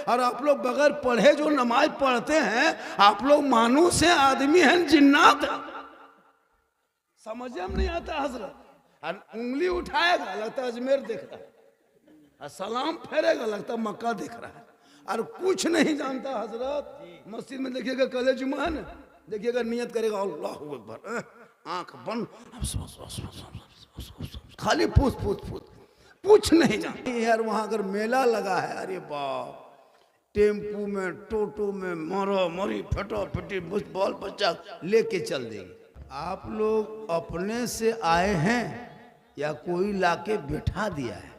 और आप लोग बगैर पढ़े जो नमाज पढ़ते हैं, आप लोग मानूस हैं, आदमी हैं, जिन्नात हैं। समझ में नहीं आता हजरत। और उंगली उठाएगा लगता है अजमेर देख रहा है, और सलाम फेरेगा लगता है मक्का देख रहा है, और कुछ नहीं जानता हजरत। मस्जिद में देखिएगा कल जुमा है ना, देखिएगा नियत करेगा अल्लाहू अकबर, आंख बंद, खाली पूछ पूछ पूछ, कुछ नहीं जानते यार। वहां अगर मेला लगा है, अरे बाप, टेम्पू में, टोटो में मारो मरी फटो फटी बॉल बच्चा लेके चल देंगे। आप लोग अपने से आए हैं या कोई लाके बिठा दिया है?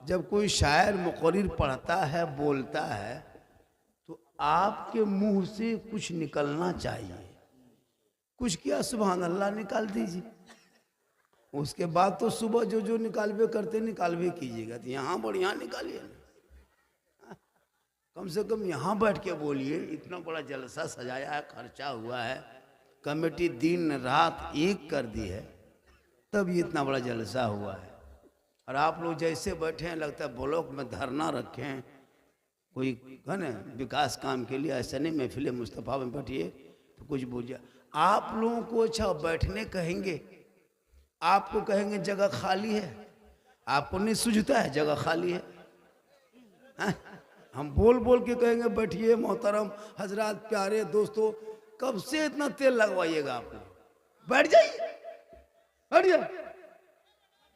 जब कोई शायर मुकर्रिर पढ़ता है, बोलता है, तो आपके मुंह से कुछ निकलना चाहिए। कुछ किया सुभान अल्लाह निकाल दीजिए, उसके बाद तो सुबह जो जो निकालवे करते निकालवे कीजिएगा। तो यहाँ बढ़िया निकालिए ना, कम से कम यहाँ बैठ के बोलिए। इतना बड़ा जलसा सजाया है, खर्चा हुआ है, कमेटी दिन रात एक कर दी है, तब ये इतना बड़ा जलसा हुआ है। और आप लोग जैसे बैठे हैं लगता है ब्लॉक में धरना रखे हैं कोई है ना विकास काम के लिए। ऐसा नहीं, महफिल मुस्तफ़ा में बैठिए तो कुछ बोलिए। आप लोगों को अच्छा बैठने कहेंगे, आपको कहेंगे जगह खाली है, आपको नहीं सूझता है जगह खाली है, हाँ? हम बोल बोल के कहेंगे बैठिए मोहतरम हजरात प्यारे दोस्तों, कब से इतना तेल लगवाइएगा आप लोग? बैठ जाइए, बैठिए,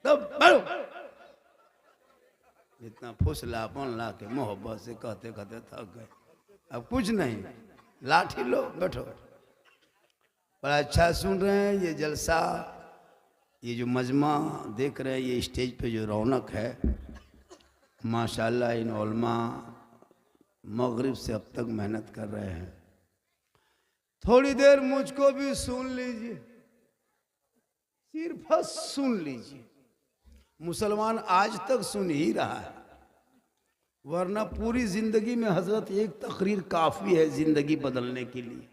तब बैठो। इतना फुसलापन ला के मोहब्बत से कहते कहते थक गए, अब कुछ नहीं, लाठी लो बैठो। बड़ा अच्छा सुन रहे हैं ये जलसा, ये जो मजमा देख रहे हैं, ये स्टेज पे जो रौनक है माशाल्लाह। इन उलमा मगरिब से अब तक मेहनत कर रहे हैं। थोड़ी देर मुझको भी सुन लीजिए, सिर्फ सुन लीजिए। मुसलमान आज तक सुन ही रहा है, वरना पूरी जिंदगी में हजरत एक तकरीर काफी है जिंदगी बदलने के लिए।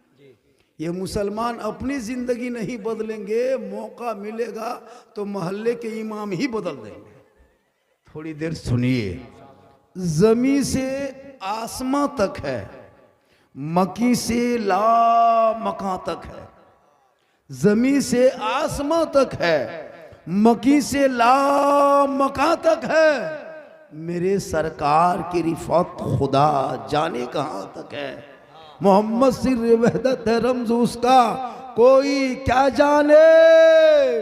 ये मुसलमान अपनी जिंदगी नहीं बदलेंगे, मौका मिलेगा तो मोहल्ले के इमाम ही बदल देंगे। थोड़ी देर सुनिए। जमी से आसमां तक है, मकी से ला मकां तक है। जमी से आसमां तक है, मकी से ला मकां तक है। मेरे सरकार की रिफत खुदा जाने कहां तक है। मोहम्मद सिर वहदत है रमज उसका, कोई क्या जाने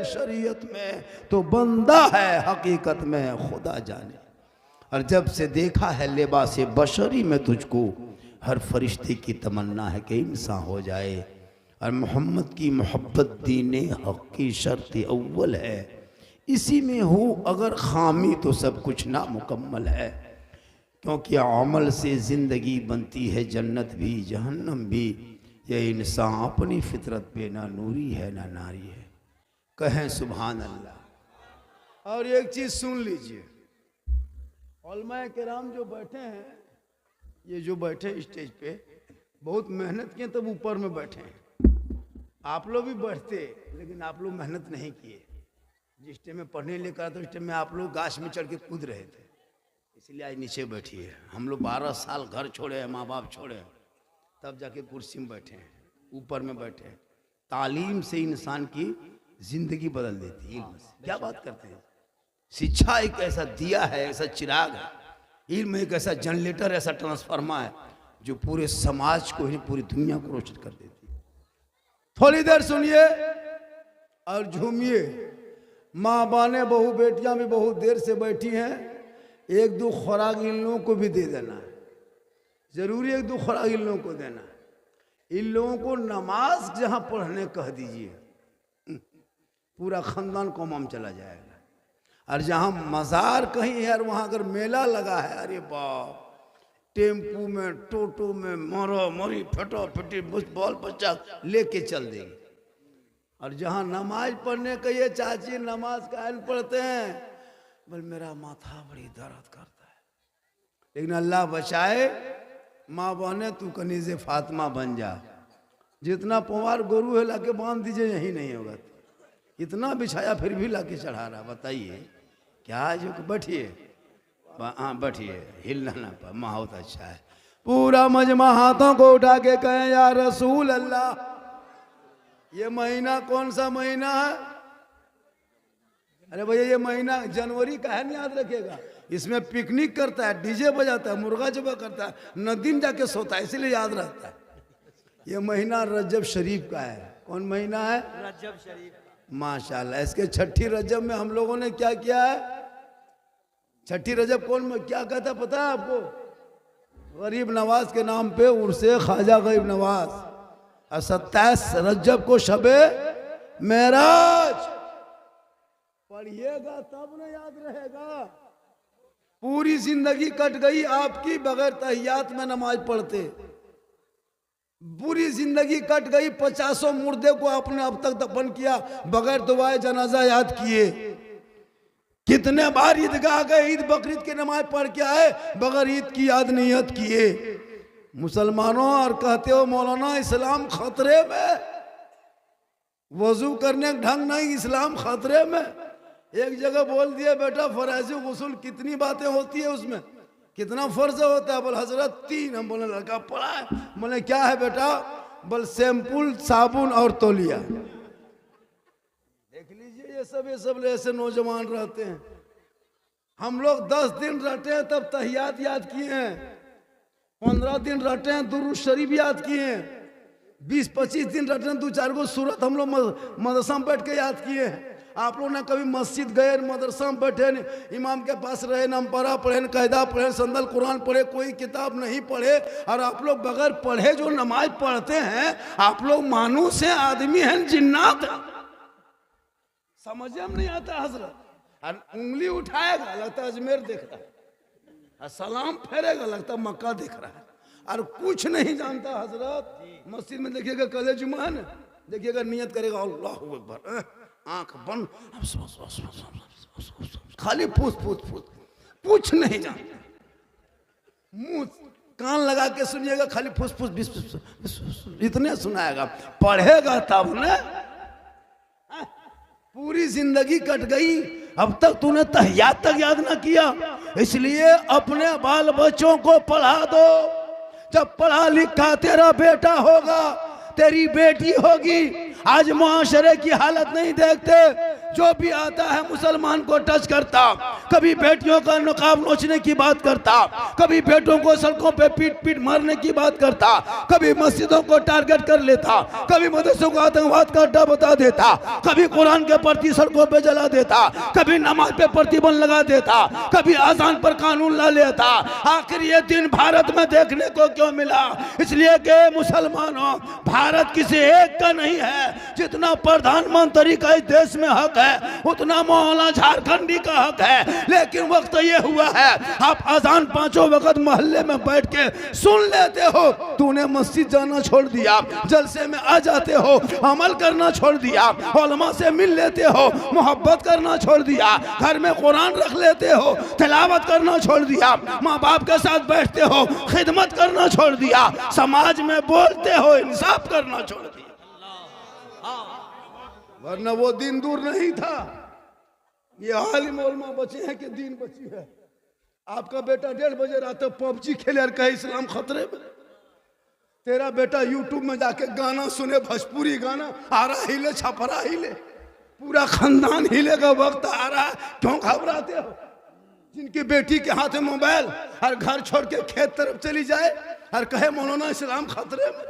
शरीयत में तो बंदा है, हकीकत में खुदा जाने। और जब से देखा है लिबास बशरी में तुझको, हर फरिश्ते की तमन्ना है कि इंसान हो जाए। और मोहम्मद की मोहब्बत दीने हक की शर्त अव्वल है, इसी में हो अगर खामी तो सब कुछ नामुकम्मल है। क्योंकि अमल से ज़िंदगी बनती है जन्नत भी जहन्नम भी। यह इंसान अपनी फितरत पे ना नूरी है ना नारी है। कहें सुभान अल्लाह। और एक चीज़ सुन लीजिए, उलमाए किराम जो बैठे हैं, ये जो बैठे स्टेज पे बहुत मेहनत किए तब ऊपर में बैठे हैं। आप लोग भी बैठते, लेकिन आप लोग मेहनत नहीं किए। जिस टाइम में पढ़ने लेकर तो उस टाइम में आप लोग गाछ में चढ़ के कूद रहे थे, इसलिए आज नीचे बैठिए। हम लोग 12 साल घर छोड़े हैं, माँ बाप छोड़े हैं, तब जाके कुर्सी में बैठे हैं, ऊपर में बैठे हैं। तालीम से इंसान की जिंदगी बदल देती है। इल्म से क्या बात करते हैं। शिक्षा एक ऐसा दिया है, ऐसा चिराग है। इल्म एक ऐसा जनरेटर, ऐसा ट्रांसफार्मर है जो पूरे समाज को ही, पूरी दुनिया को रोशन कर देती है। थोड़ी देर सुनिए और झूमिए। माँ बाने बहू बेटियां भी बहुत देर से बैठी हैं। एक दो खुराक इन लोगों को भी दे देना है, जरूरी एक दो खुराक इन लोगों को देना है। इन लोगों को नमाज जहां पढ़ने कह दीजिए, पूरा खानदान कौमाम चला जाएगा। और जहां मज़ार कहीं है, वहां अगर मेला लगा है, अरे बाप, टेम्पू में, टोटो में मारो मरी फटो फटी बॉल बच्चा लेके चल देंगे। और जहां नमाज पढ़ने कहिए, चाची नमाज कायन पढ़ते हैं, बोल मेरा माथा बड़ी दर्द करता है। लेकिन अल्लाह बचाए, माँ बहने तू कनीज़े फातिमा बन जा। जितना पुआर गोरू है लाके बांध दीजिए, यही नहीं होगा। इतना बिछाया फिर भी लाके चढ़ा रहा। बताइए क्या जो बैठिए, हाँ बैठिए, हिलना ना पा, बहुत अच्छा है। पूरा मजमा हाथों को उठा के कहें या रसूल अल्लाह। ये महीना कौन सा महीना है? अरे भैया ये महीना जनवरी का है, नहीं याद रखेगा। इसमें पिकनिक करता है, डीजे बजाता है, मुर्गा जबा करता है, नदीम जाके सोता है, इसीलिए याद रहता है। ये महीना रजब शरीफ का है। कौन महीना है? रजब शरीफ। माशाल्लाह। इसके छठी रजब में हम लोगों ने क्या किया है? छठी रजब कौन में क्या कहता पता है आपको? गरीब नवाज के नाम पे उर्से ख्वाजा गरीब नवाज। और 27 रजब को शबे मेराज पढ़िएगा तब ना याद रहेगा। पूरी जिंदगी कट गई आपकी बगैर तहियात में नमाज पढ़ते। पूरी जिंदगी कट गई, 50 मुर्दे को आपने अब तक दफन किया बगैर दुआए जनाजा याद किए। कितने बार ईदगाह गए, ईद बकरीद की नमाज पढ़ के आए बगैर ईद की याद नियत किए। मुसलमानों और कहते हो मौलाना इस्लाम खतरे में, वजू करने का ढंग नहीं, इस्लाम खतरे में। एक जगह बोल दिया बेटा फराजी गुस्ल कितनी बातें होती है उसमें, कितना फर्ज होता है? बोल हजरत 3। हम बोले लड़का पढ़ा है। बोले क्या है बेटा? बोल शैम्पुल, साबुन और तौलिया। देख लीजिए ये सब ऐसे नौजवान रहते हैं। हम लोग 10 दिन रटे हैं तब तहियात याद किए हैं, 15 दिन रटे हैं दुरूद शरीफ याद किए हैं, 20-25 दिन रटे हैं 2-4 गो सूरत हम लोग मदरसा में बैठ के याद किए हैं। आप लोग ने कभी मस्जिद गए, मदरसा में बैठे, इमाम के पास रहे, नमपरा पढ़े, कायदा पढ़े, संदल कुरान पढ़े, कोई किताब नहीं पढ़े, और आप लोग बगैर पढ़े जो नमाज पढ़ते हैं, आप लोग मानूस हैं, आदमी हैं, जिन्नात। समझ में नहीं आता हजरत। और उंगली उठाएगा लगता है अजमेर देख रहा है, और सलाम फेरेगा लगता है मक्का देख रहा है, और कुछ नहीं जानता हजरत। मस्जिद में देखिएगा कल जुमा है ना, देखिएगा नियत करेगा अल्लाह अकबर, आंख बंद, खाली फूस फूस फूस, कुछ नहीं जानता। मुंह कान लगा के सुनिएगा, खाली फूस फूस बिस इतने सुनाएगा। पढ़ेगा तब न। पूरी जिंदगी कट गई, अब तक तूने तहियात तक याद ना किया। इसलिए अपने बाल बच्चों को पढ़ा दो। जब पढ़ा लिखा तेरा बेटा होगा, तेरी बेटी होगी। आज मुआशरे की हालत नहीं देखते, जो भी आता है मुसलमान को टच करता, कभी बेटियों का नकाब नोचने की बात करता, कभी बेटों को सड़कों पे पीट पीट मारने की बात करता, कभी मस्जिदों को टारगेट कर लेता, कभी मदरसों को आतंकवाद का अड्डा बता देता, कभी कुरान के प्रति सड़कों पे जला देता, कभी नमाज पे प्रतिबंध लगा देता, कभी आजान पर कानून ला लेता। आखिर ये दिन भारत में देखने को क्यों मिला? इसलिए कि मुसलमानों, भारत किसी एक का नहीं है। जितना प्रधानमंत्री का इस देश में हक है, उतना मौलाना झारखंडी का हक है। लेकिन वक्त ये हुआ है, आप अजान 5 वक्त मोहल्ले में बैठ के सुन लेते हो, तूने मस्जिद जाना छोड़ दिया, जलसे में आ जाते हो, अमल करना छोड़ दिया, उलमा से मिल लेते हो, मोहब्बत करना छोड़ दिया, घर में कुरान रख लेते हो, तिलावत करना छोड़ दिया, माँ बाप के साथ बैठते हो, खिदमत करना छोड़ दिया, समाज में बोलते हो, इंसाफ करना छोड़ दिया। वरना वो दिन दूर नहीं था। ये आलिम उलमा बचे हैं कि दीन बची है। आपका बेटा 1:30 बजे रात को पबजी खेले और कहे इस्लाम खतरे में। तेरा बेटा यूट्यूब में जाके गाना सुने, भोजपुरी गाना, आरा हिले छपरा हिले, पूरा खानदान हिले का वक्त आ रहा है। क्यों घबराते हो? जिनकी बेटी के हाथ में मोबाइल और घर छोड़ के खेत तरफ चली जाए और कहे मौलाना इस्लाम खतरे में,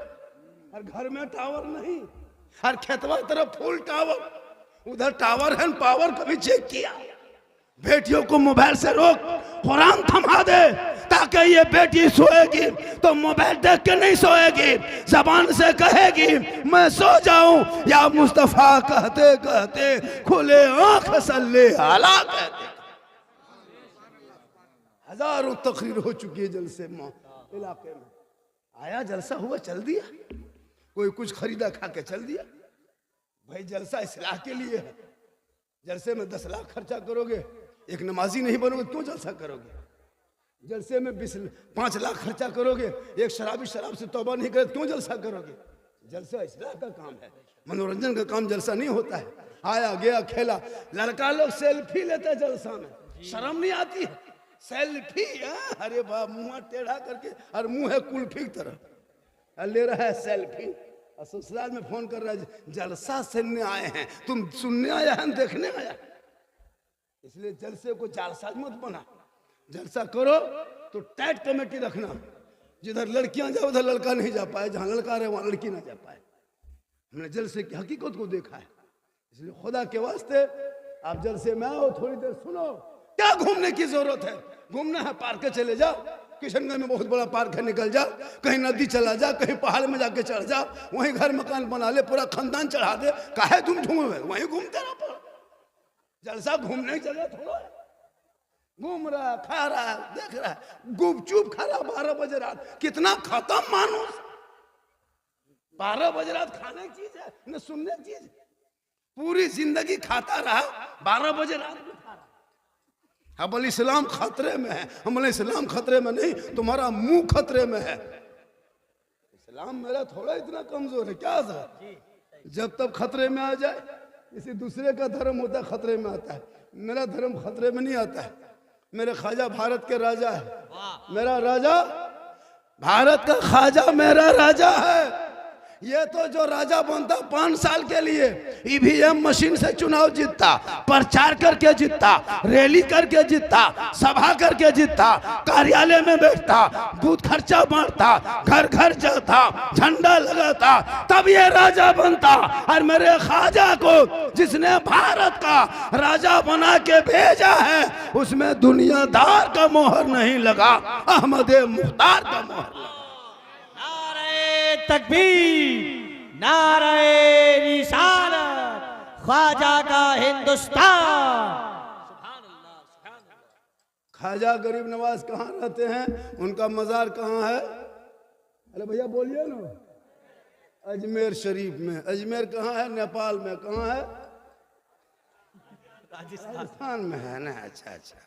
और घर में टावर नहीं, और खेतवा तरफ फुल टावर, उधर टावर है पावर कभी चेक किया? बेटियों को मोबाइल से रोक, कुरान थमा दे, ताकि ये बेटी सोएगी तो मोबाइल देख के नहीं सोएगी, जबान से कहेगी मैं सो जाऊं, या मुस्तफा कहते कहते खुले आंख सल्ले आला कहते। हजारों तकरीर हो चुकी है जलसे इलाके में। आया जलसा हुआ चल दिया, कोई कुछ खरीदा खा के चल दिया। भाई जलसा इस्लाह के लिए है। जलसे में 10 लाख खर्चा करोगे, एक नमाजी नहीं बनोगे, क्यों जलसा करोगे? जलसे में 5 लाख खर्चा करोगे, एक शराबी शराब से तौबा नहीं करे, क्यों जलसा करोगे? जलसा इस्लाह का काम है, मनोरंजन का काम जलसा नहीं होता है। आया गया खेला। लड़का लोग सेल्फी लेते जलसा में, शर्म नहीं आती है? सेल्फी, अरे बाप, मुंह टेढ़ा करके और मुंह है कुल्फी की तरह ले रहा है सेल्फी। और ससुराल में फोन कर रहा है, जलसा सुनने आए हैं। तुम सुनने आया है, देखने आया? इसलिए जलसे को जालसाज मत बना। जलसा करो तो टाइट कमेटी रखना, जिधर लड़कियां जाए उधर लड़का नहीं जा पाए, जहां लड़का रहे वहां लड़की ना जा पाए। हमने जलसे की हकीकत को देखा है। इसलिए खुदा के वास्ते आप जलसे में आओ, थोड़ी देर सुनो। क्या घूमने की जरूरत है? घूमना है पार्क चले जाओ, किशनगंज में बहुत बड़ा पार्क है, निकल जाओ। कहीं नदी चला जा, कहीं पहाड़ में जाके चढ़ जाओ, वहीं घर मकान बना ले, पूरा खानदान चढ़ा दे। काहे तुम घूमे, वहीं घूमते रहो। जलसा घूमने की जगह थोड़ा है। घूम रहा, खा रहा, देख रहा है, गुपचुप खा रहा 12 बजे रात। कितना खत्म मानुस, 12 बजे रात खाने की चीज है न सुनने की चीज। पूरी जिंदगी खाता रहा, 12 बजे रात में खा रहा। अब इस्लाम खतरे में है। हम इस्लाम खतरे में नहीं, तुम्हारा मुंह खतरे में है। इस्लाम मेरा थोड़ा इतना कमजोर है क्या सर? जब तक खतरे में आ जाए, किसी दूसरे का धर्म होता है खतरे में आता है, मेरा धर्म खतरे में नहीं आता है। मेरे ख्वाजा भारत के राजा है, मेरा राजा भारत का ख्वाजा मेरा राजा है। ये तो जो राजा बनता 5 साल के लिए ईवीएम मशीन से चुनाव जीतता, प्रचार करके जीतता, रैली करके जीतता, सभा करके जीतता, कार्यालय में बैठता, बूथ खर्चा बांटता, घर घर जाता, झंडा लगाता, तब ये राजा बनता। और मेरे ख्वाजा को जिसने भारत का राजा बना के भेजा है, उसमें दुनियादार का मोहर नहीं लगा, अहमद मुख्तार का मोहर लगा। तकबीर, नारे रिसालत, ख्वाजा का हिंदुस्तान। ख्वाजा गरीब नवाज कहाँ रहते हैं? उनका मजार कहाँ है? अरे भैया बोलिए ना। अजमेर शरीफ में। अजमेर कहाँ है? नेपाल में। कहाँ है? राजस्थान में है ना। अच्छा अच्छा,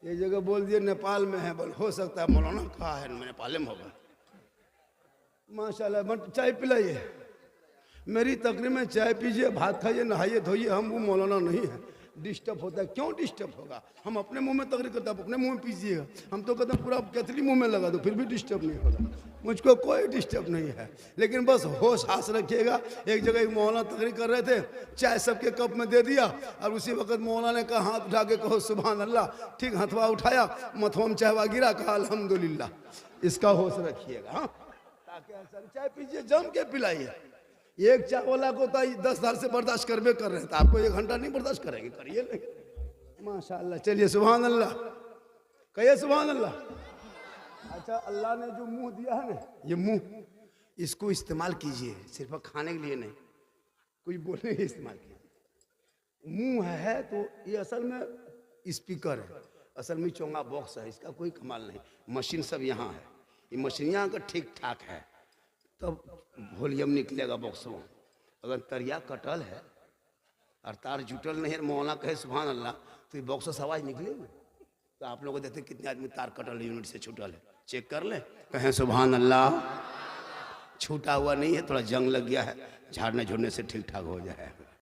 ये जगह बोल दिए नेपाल में है। बोल हो सकता है मौलाना कहाँ है, नेपाल में होगा। माशाल्लाह। चाय पिलाइए, मेरी तकरीर में चाय पीजिए, भात खाइए, नहाइए धोइए। हम वो मौलाना नहीं है, डिस्टर्ब होता है। क्यों डिस्टर्ब होगा? हम अपने मुंह में तकरीर करते हैं, अपने मुंह में पीजिएगा। हम तो कहते हैं पूरा कैथली मुंह में लगा दो, फिर भी डिस्टर्ब नहीं होगा। मुझको कोई डिस्टर्ब नहीं है, लेकिन बस होश हास रखिएगा। एक जगह एक मौलाना तकरीर कर रहे थे, चाय सबके कप में दे दिया, और उसी वक्त मौलाना ने कहा हाथ उठा के कहो सुभान अल्लाह। ठीक हथवा उठाया, मथवा में चाहवा गिरा, कहा अल्हम्दुलिल्लाह। इसका होश रखिएगा। हाँ, चाय पीजिए, जम के पिलाइए। एक चाय वाला को तो 10 साल से बर्दाश्त करबे कर रहे थे, आपको 1 घंटा नहीं बर्दाश्त करेंगे, करिए नहीं। माशाअल्लाह। चलिए सुभान अल्लाह, कहिए सुभान अल्लाह। अच्छा, अल्लाह ने जो मुंह दिया है ना, ये मुंह, इसको इस्तेमाल कीजिए, सिर्फ खाने के लिए नहीं, कुछ बोलने के इस्तेमाल कीजिए। मुंह है तो ये असल में स्पीकर है, असल में चोंगा बॉक्स है, इसका कोई कमाल नहीं। मशीन सब यहाँ है, ये मशीनियाँ अगर ठीक ठाक है तब वॉल्यूम निकलेगा बॉक्स में। अगर तरिया कटल है और तार जुटल नहीं है, मौलाना कहे सुभान अल्लाह, तो ये बॉक्स से आवाज निकलेगी। तो आप लोग देखते कितने आदमी तार कटल यूनिट से छूटल है, चेक कर लें, कहें सुभान अल्लाह। छूटा हुआ नहीं है, थोड़ा जंग लग गया है, झाड़ने झुड़ने से ठीक ठाक हो जाए।